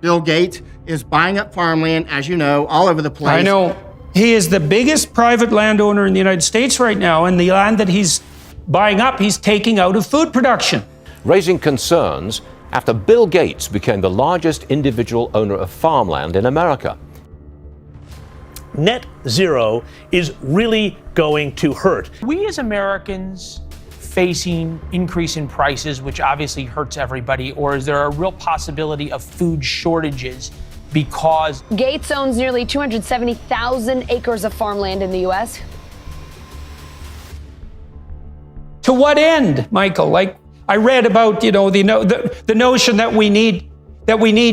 Bill Gates is buying up farmland, as you know, all over the place. I know. He is the biggest private landowner in the United States right now, and the land that he's buying up, he's taking out of food production. Raising concerns after Bill Gates became the largest individual owner of farmland in America. Net zero is really going to hurt. We as Americans facing increase in prices, which obviously hurts everybody, or is there a real possibility of food shortages because Gates owns nearly 270,000 acres of farmland in the U.S.? To what end, Michael? Like, I read about, the notion that we need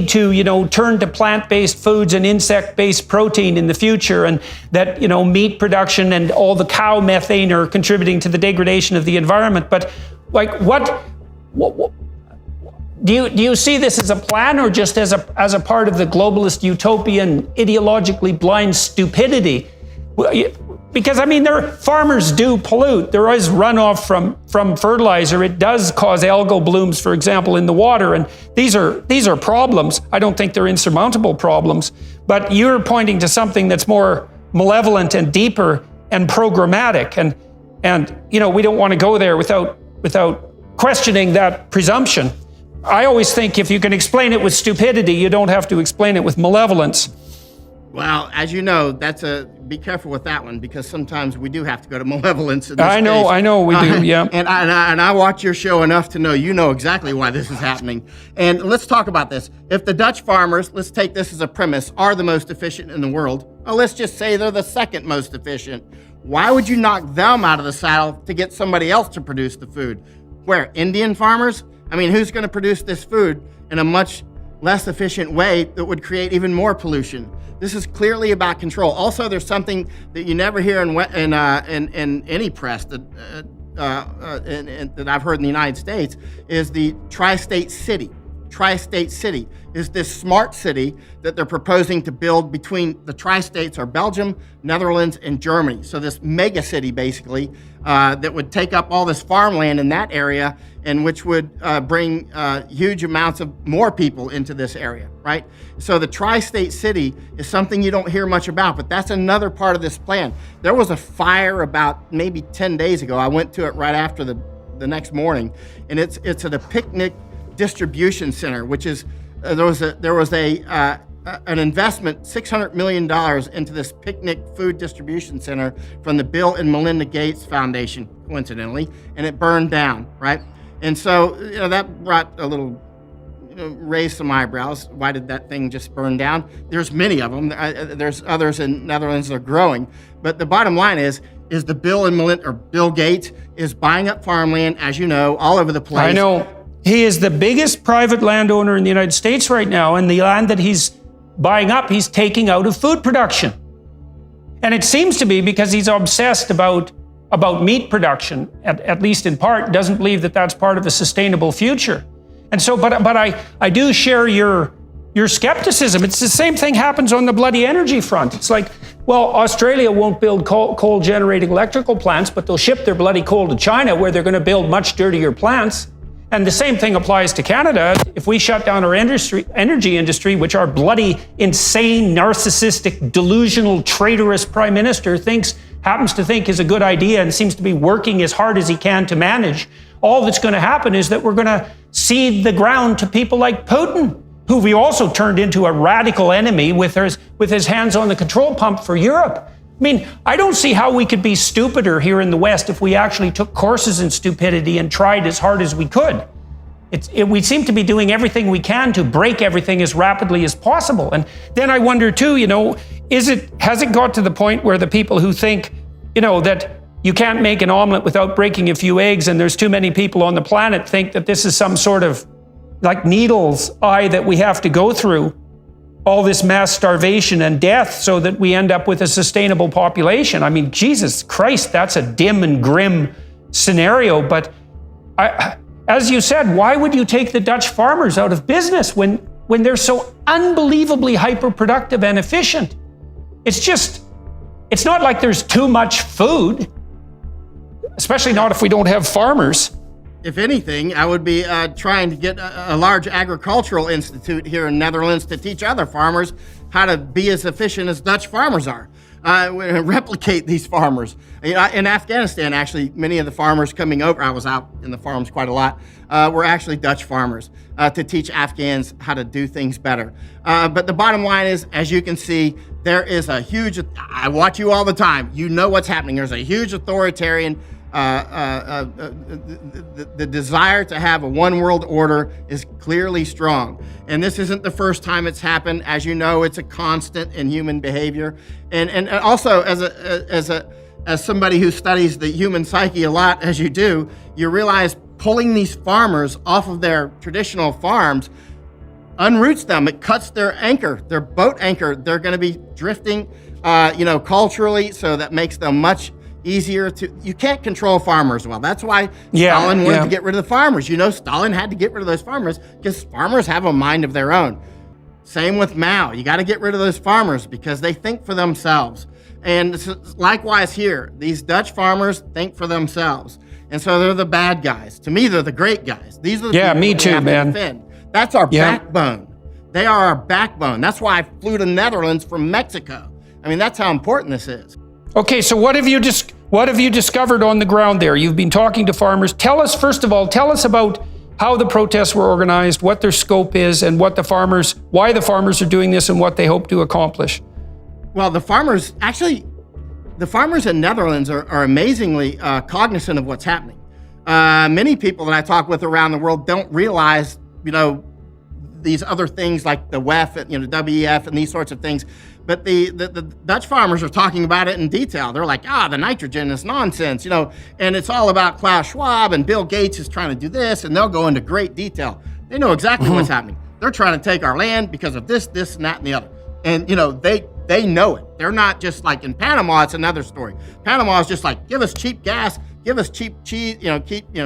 to, turn to plant-based foods and insect-based protein in the future, and that, meat production and all the cow methane are contributing to the degradation of the environment. But like, what do you see this as a plan, or just as a part of the globalist utopian, ideologically blind stupidity? Because farmers do pollute. There is runoff from fertilizer. It does cause algal blooms, for example, in the water. And these are problems. I don't think they're insurmountable problems. But you're pointing to something that's more malevolent and deeper and programmatic. And we don't want to go there without questioning that presumption. I always think if you can explain it with stupidity, you don't have to explain it with malevolence. Well, as you know, be careful with that one, because sometimes we do have to go to malevolence in this I know we do, yeah. And I watch your show enough to know you know exactly why this is happening. And let's talk about this. If the Dutch farmers, let's take this as a premise, are the most efficient in the world, or let's just say they're the second most efficient, why would you knock them out of the saddle to get somebody else to produce the food? Where, Indian farmers? Who's going to produce this food in a much less efficient way that would create even more pollution? This is clearly about control. Also, there's something that you never hear in any press that I've heard in the United States is the tri-state city. Tri-state city is this smart city that they're proposing to build between the tri-states are Belgium, Netherlands, and Germany. So this mega city, basically, that would take up all this farmland in that area, and which would bring huge amounts of more people into this area, right? So the tri-state city is something you don't hear much about, but that's another part of this plan. There was a fire about maybe 10 days ago. I went to it right after the next morning, and it's at a picnic distribution center, which is there was an investment, $600 million into this picnic food distribution center from the Bill and Melinda Gates Foundation, coincidentally, and it burned down, right? And so that brought a little, raised some eyebrows. Why did that thing just burn down? There's many of them. There's others in Netherlands that are growing, but the bottom line is the Bill and Melinda, or Bill Gates, is buying up farmland, as you know, all over the place. I know. He is the biggest private landowner in the United States right now, and the land that he's buying up, he's taking out of food production. And it seems to be because he's obsessed about meat production, at least in part, doesn't believe that that's part of a sustainable future. And so, but I do share your skepticism. It's the same thing happens on the bloody energy front. It's like, well, Australia won't build coal-generating electrical plants, but they'll ship their bloody coal to China, where they're going to build much dirtier plants. And the same thing applies to Canada. If we shut down our energy industry, which our bloody, insane, narcissistic, delusional, traitorous prime minister happens to think is a good idea and seems to be working as hard as he can to manage, all that's going to happen is that we're going to cede the ground to people like Putin, who we also turned into a radical enemy with his hands on the control pump for Europe. I don't see how we could be stupider here in the West if we actually took courses in stupidity and tried as hard as we could. We seem to be doing everything we can to break everything as rapidly as possible. And then I wonder too, has it got to the point where the people who think, that you can't make an omelet without breaking a few eggs, and there's too many people on the planet, think that this is some sort of like needle's eye that we have to go through, all this mass starvation and death, so that we end up with a sustainable population? Jesus Christ, that's a dim and grim scenario. But as you said, why would you take the Dutch farmers out of business when they're so unbelievably hyperproductive and efficient? It's not like there's too much food, especially not if we don't have farmers. if anything, I would be trying to get a large agricultural institute here in Netherlands to teach other farmers how to be as efficient as Dutch farmers are. Replicate these farmers. In Afghanistan, actually, many of the farmers coming over, I was out in the farms quite a lot, were actually Dutch farmers to teach Afghans how to do things better. But the bottom line is, as you can see, there is a huge, I watch you all the time, you know what's happening. There's a huge authoritarian, the desire to have a one world order is clearly strong. And this isn't the first time it's happened. As you know, it's a constant in human behavior. And also as somebody who studies the human psyche a lot, as you do, you realize pulling these farmers off of their traditional farms unroots them. It cuts their anchor, their boat anchor. They're going to be drifting, culturally, so that makes them much easier to. You can't control farmers well. That's why Stalin wanted to get rid of the farmers. Stalin had to get rid of those farmers because farmers have a mind of their own. Same with Mao. You got to get rid of those farmers because they think for themselves. And likewise here, these Dutch farmers think for themselves. And so they're the bad guys. To me, they're the great guys. These are the people me that too, we have man. to defend. That's our backbone. They are our backbone. That's why I flew to Netherlands from Mexico. I mean, that's how important this is. Okay, so what have you discovered on the ground there? You've been talking to farmers. Tell us, first of all, about how the protests were organized, what their scope is, and why the farmers are doing this and what they hope to accomplish. Well, the farmers in Netherlands are amazingly cognizant of what's happening. Many people that I talk with around the world don't realize, these other things like the WEF, WEF and these sorts of things. But the Dutch farmers are talking about it in detail. They're like, the nitrogen is nonsense, and it's all about Klaus Schwab and Bill Gates is trying to do this, and they'll go into great detail. They know exactly what's happening. They're trying to take our land because of this, and that, and the other. And, they know it. They're not just like in Panama, it's another story. Panama is just like, give us cheap gas, give us cheap cheese,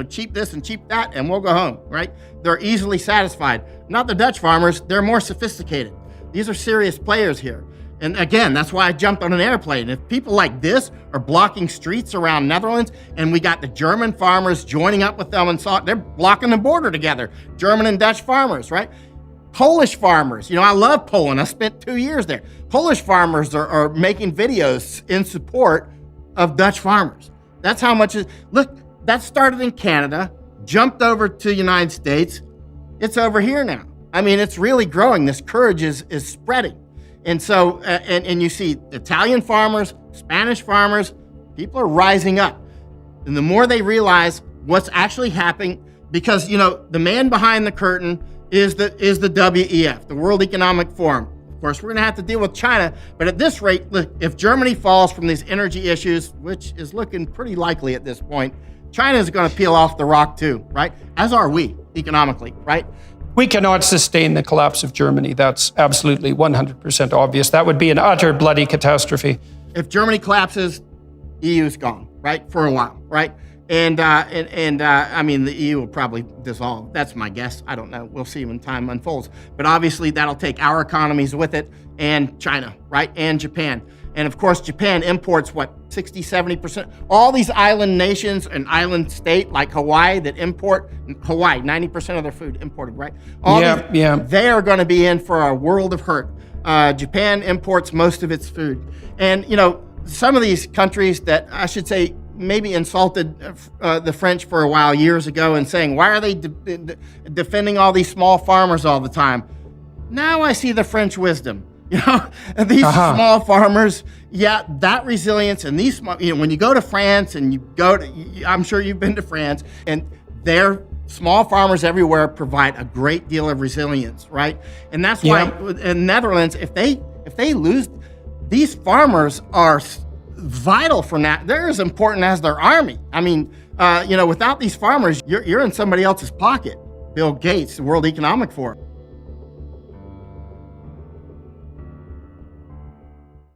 cheap this and cheap that, and we'll go home, right? They're easily satisfied. Not the Dutch farmers, they're more sophisticated. These are serious players here. And again, that's why I jumped on an airplane. If people like this are blocking streets around Netherlands, and we got the German farmers joining up with them they're blocking the border together, German and Dutch farmers, right? Polish farmers, I love Poland. I spent 2 years there. Polish farmers are making videos in support of Dutch farmers. That's how much look, that started in Canada, jumped over to the United States. It's over here now. I mean, it's really growing. This courage is spreading. And so, and you see Italian farmers, Spanish farmers, people are rising up. And the more they realize what's actually happening, because, the man behind the curtain is the WEF, the World Economic Forum. Of course, we're going to have to deal with China, but at this rate, look, if Germany falls from these energy issues, which is looking pretty likely at this point, China is going to peel off the rock too, right? As are we, economically, right? We cannot sustain the collapse of Germany. That's absolutely 100% obvious. That would be an utter bloody catastrophe. If Germany collapses, EU's gone, right? For a while, right? And I mean, the EU will probably dissolve. That's my guess. I don't know. We'll see when time unfolds. But obviously, that'll take our economies with it, and China, right? And Japan. And of course, Japan imports, 60, 70%? All these island nations and island state like Hawaii that import, 90% of their food imported, right? They are going to be in for a world of hurt. Japan imports most of its food. And, some of these countries that I should say maybe insulted the French for a while years ago and saying, why are they defending all these small farmers all the time? Now I see the French wisdom. These small farmers, that resilience and these, when you go to France and I'm sure you've been to France, and their small farmers everywhere provide a great deal of resilience, right? And that's why in Netherlands, if they lose, these farmers are vital for that. They're as important as their army. I mean, without these farmers, you're in somebody else's pocket. Bill Gates, the World Economic Forum.